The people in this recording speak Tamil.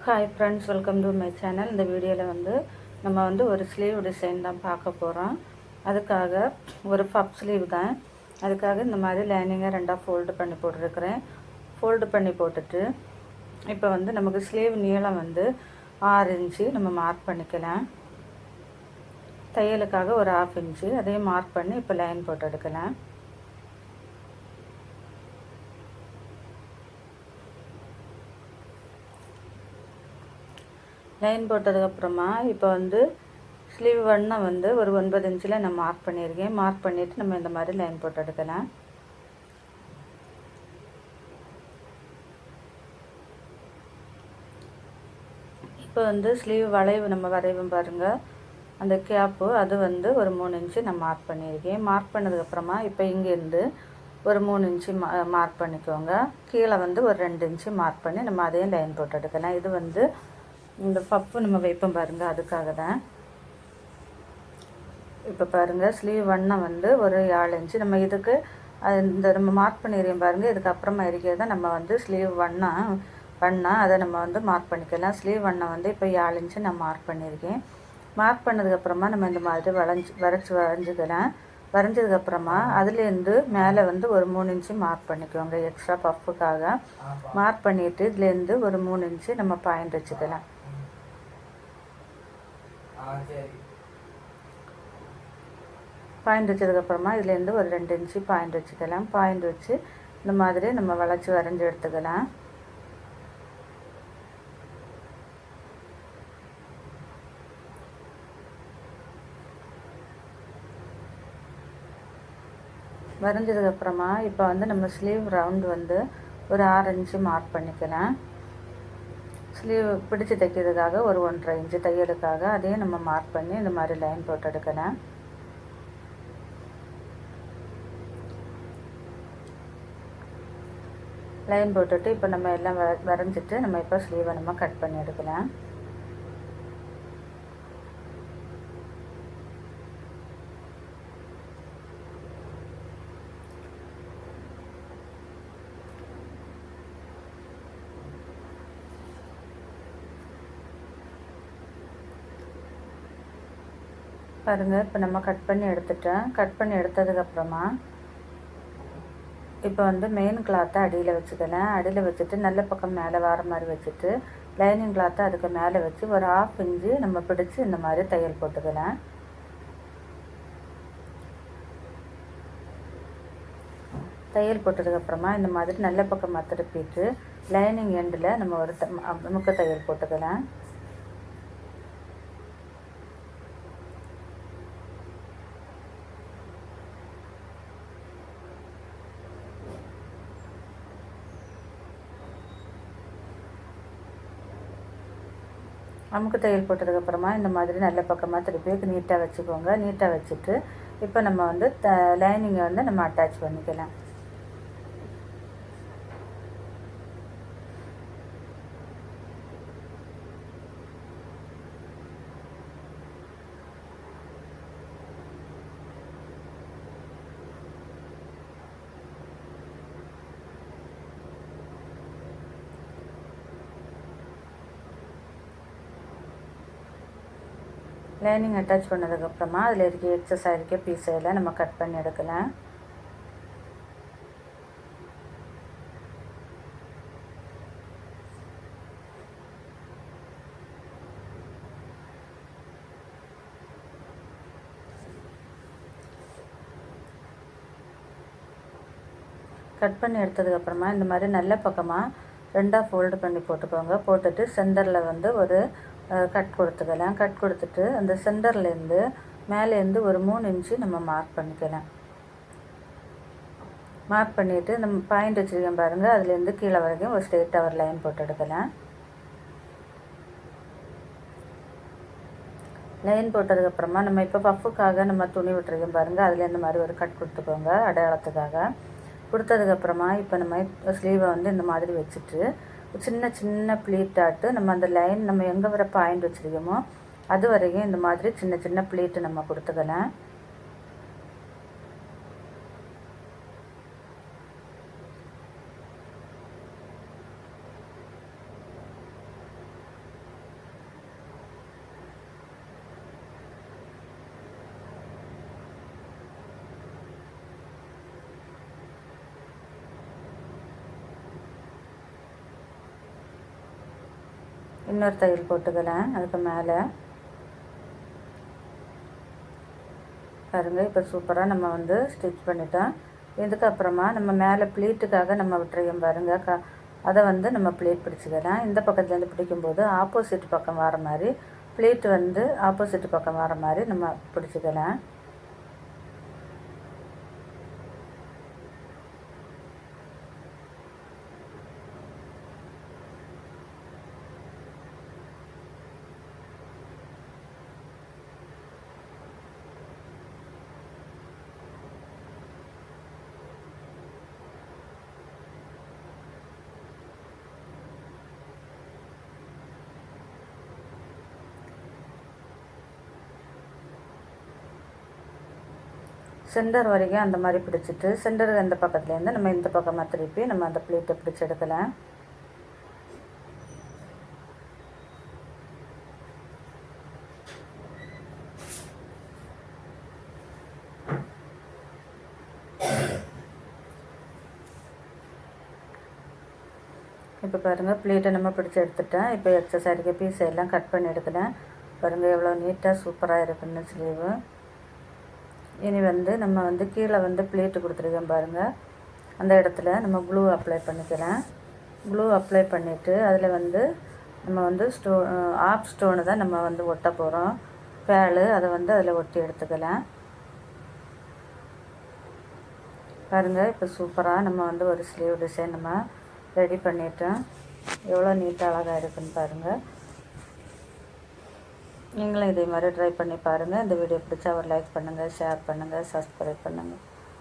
Hi friends, welcome to my channel. இந்த வீடியோவில் நம்ம ஒரு ஸ்லீவ் டிசைன் தான் பார்க்க போகிறோம். அதுக்காக ஒரு பஃப் ஸ்லீவ் தான். அதுக்காக இந்த மாதிரி லைனிங்கை ரெண்டாக ஃபோல்டு பண்ணி போட்டுருக்கிறேன். ஃபோல்டு பண்ணி போட்டுட்டு இப்போ நமக்கு ஸ்லீவ் நீளம் 6 இன்ச்சு நம்ம மார்க் பண்ணிக்கலாம். தையலுக்காக ஒரு 1/2 இன்ச்சு அதையும் மார்க் பண்ணி இப்போ லைன் போட்டு எடுக்கலாம். லைன் போட்டதுக்கப்புறமா இப்போ ஸ்லீவ் வண்ணம் ஒரு 9 இன்ச்சில் நான் மார்க் பண்ணியிருக்கேன். மார்க் பண்ணிவிட்டு நம்ம இந்த மாதிரி லைன் போட்டு எடுக்கலாம். இப்போ ஸ்லீவ் வளைவு நம்ம வரைவோம் பாருங்கள், அந்த கேப்பு அது ஒரு 3 இன்ச்சு நான் மார்க் பண்ணியிருக்கேன். மார்க் பண்ணதுக்கப்புறமா இப்போ இங்கேருந்து ஒரு 3 இன்ச்சு மார்க் பண்ணிக்கோங்க. கீழே ஒரு 2 இன்ச்சு மார்க் பண்ணி நம்ம அதையும் லைன் போட்டு எடுக்கலாம். இது இந்த பப்பு நம்ம வைப்போம் பாருங்கள், அதுக்காக தான். இப்போ பாருங்கள், ஸ்லீவ் வண்ணம் ஒரு 7 இன்ச்சு நம்ம இதுக்கு இந்த நம்ம மார்க் பண்ணிடுறோம் பாருங்கள். இதுக்கப்புறமா இருக்கிறத நம்ம ஸ்லீவ் வண்ணம் அதை நம்ம மார்க் பண்ணிக்கலாம். ஸ்லீவ் வண்ணம் இப்போ 7 இன்ச்சு நான் மார்க் பண்ணியிருக்கேன். மார்க் பண்ணதுக்கப்புறமா நம்ம இந்த மாதிரி வரைஞ்சிக்கலாம். வரைஞ்சதுக்கப்புறமா அதுலேருந்து மேலே ஒரு 3 இன்ச்சு மார்க் பண்ணிக்கோங்க எக்ஸ்ட்ரா பஃப்புக்காக. மார்க் பண்ணிவிட்டு இதுலேருந்து ஒரு 3 இன்ச்சு நம்ம பாயிண்ட் வச்சுக்கலாம். பாயிண்ட் வச்சதுக்கப்புறமா இதுலேருந்து ஒரு 2 இன்ச்சு பாயிண்ட் வச்சுக்கலாம். பாயிண்ட் வச்சு இந்த மாதிரி நம்ம வளைச்சி வரைஞ்சி எடுத்துக்கலாம். வரைஞ்சதுக்கப்புறமா இப்போ நம்ம ஸ்லீவ் ரவுண்டு ஒரு 6 இன்ச்சு மார்க் பண்ணிக்கலாம். ஸ்லீவ் பிடிச்சி தைக்கிறதுக்காக ஒரு 1.5 இன்ச்சு தையலுக்காக அதையும் நம்ம மார்க் பண்ணி இந்த மாதிரி லைன் போட்டு எடுக்கலாம். லைன் போட்டுட்டு இப்போ நம்ம எல்லாம் வரைஞ்சிட்டு நம்ம இப்போ ஸ்லீவை நம்ம கட் பண்ணி எடுக்கலாம். பாருங்கள், இப்போ நம்ம கட் பண்ணி எடுத்துட்டோம். கட் பண்ணி எடுத்ததுக்கப்புறமா இப்போ மெயின் கிளாத்தை அடியில் வச்சுக்கலாம். அடியில் வச்சுட்டு நல்ல பக்கம் மேலே வர மாதிரி வச்சுட்டு லைனிங் கிளாத்தை அதுக்கு மேலே வச்சு ஒரு 1/2 இன்ச்சு நம்ம பிடிச்சி இந்த மாதிரி தையல் போட்டுக்கலாம். தையல் போட்டதுக்கப்புறமா இந்த மாதிரி நல்ல பக்கமாக திருப்பிட்டு லைனிங் எண்டில் நம்ம ஒரு முக்க தையல் போட்டுக்கலாம். அமுக்கு தையல் போட்டதுக்கப்புறமா இந்த மாதிரி நல்ல பக்கமாக திருப்பி நீட்டாக வச்சுக்கோங்க. நீட்டாக வச்சுட்டு இப்போ நம்ம லைனிங்கை நம்ம அட்டாச் பண்ணிக்கலாம். லைனிங் அட்டாச் பண்ணதுக்கப்புறமா அதில் இருக்க எக்ஸஸாக இருக்க பீஸையெல்லாம் நம்ம கட் பண்ணி எடுக்கலாம். கட் பண்ணி எடுத்ததுக்கப்புறமா இந்த மாதிரி நல்ல பக்கமாக 2ஆக ஃபோல்டு பண்ணி போட்டுக்கோங்க. போட்டுட்டு சென்டரில் ஒரு கட் கொடுத்துக்கலாம். கட் கொடுத்துட்டு அந்த சென்டர்லேருந்து மேலேருந்து ஒரு 3 இன்ச்சு நம்ம மார்க் பண்ணிக்கலாம். மார்க் பண்ணிவிட்டு நம்ம பாயிண்ட் வச்சுருக்கேன் பாருங்கள், அதுலேருந்து கீழே வரைக்கும் ஒரு ஸ்ட்ரெயிட்டாக ஒரு லைன் போட்டு எடுக்கலாம். லைன் போட்டதுக்கப்புறமா நம்ம இப்போ பஃப்புக்காக நம்ம துணி விட்டுருக்கோம் பாருங்கள், அதில் இந்த மாதிரி ஒரு கட் கொடுத்துக்கோங்க அடையாளத்துக்காக. கொடுத்ததுக்கப்புறமா இப்போ நம்ம ஸ்லீவை இந்த மாதிரி வச்சுட்டு சின்ன சின்ன ப்ளீட்டாட்டு நம்ம அந்த லைன் நம்ம எங்கே வர பாயிண்ட் வச்சுருக்கோமோ அது வரைக்கும் இந்த மாதிரி சின்ன சின்ன ப்ளீட்டு நம்ம கொடுத்துக்கலாம். இன்னொரு தையல் போட்டுக்கலாம் அதுக்கு மேலே. பாருங்கள், இப்போ சூப்பராக நம்ம வந்து ஸ்டிச் பண்ணிட்டோம். இதுக்கப்புறமா நம்ம மேலே ப்ளீட்டுக்காக நம்ம விட்டுருக்கோம் பாருங்கள், அதை வந்து நம்ம ப்ளீட் பிடிச்சிக்கலாம். இந்த பக்கத்துலேருந்து பிடிக்கும்போது ஆப்போசிட் பக்கம் வர மாதிரி, ப்ளீட் வந்து ஆப்போசிட் பக்கம் வர மாதிரி நம்ம பிடிச்சிக்கலாம். சென்டர் வரைக்கும் அந்த மாதிரி பிடிச்சிட்டு, சென்டர் அந்த பக்கத்துலேருந்து நம்ம இந்த பக்கமாக திருப்பி நம்ம அந்த ப்ளீட்டை பிடிச்சி எடுக்கலாம். இப்போ பாருங்கள், ப்ளீட்டை நம்ம பிடிச்சி எடுத்துட்டேன். இப்போ எக்ஸஸ் அடிக்க பீஸ் எல்லாம் கட் பண்ணி எடுக்கலாம். பாருங்கள் எவ்வளோ நீட்டாக சூப்பராக இருக்குன்னு ஸ்லீவு. இனி வந்து நம்ம வந்து கீழே வந்து ப்ளீட்டு கொடுத்துருக்கோம் பாருங்கள், அந்த இடத்துல நம்ம க்ளூ அப்ளை பண்ணிக்கலாம். க்ளூ அப்ளை பண்ணிவிட்டு அதில் வந்து நம்ம வந்து ஆஃப் ஸ்டோனு தான் நம்ம வந்து ஒட்ட போகிறோம். பேலு அதை வந்து அதில் ஒட்டி எடுத்துக்கலாம். பாருங்கள், இப்போ சூப்பராக நம்ம வந்து ஒரு ஸ்லீவ் டிசைன் நம்ம ரெடி பண்ணிட்டோம். எவ்வளோ நீட்டாக அழகாக இருக்குன்னு பாருங்கள். நீங்களும் இதே மாதிரி ட்ரை பண்ணி பாருங்கள். இந்த வீடியோ பிடிச்சா ஒரு லைக் பண்ணுங்கள், ஷேர் பண்ணுங்கள், சப்ஸ்கிரைப் பண்ணுங்கள்.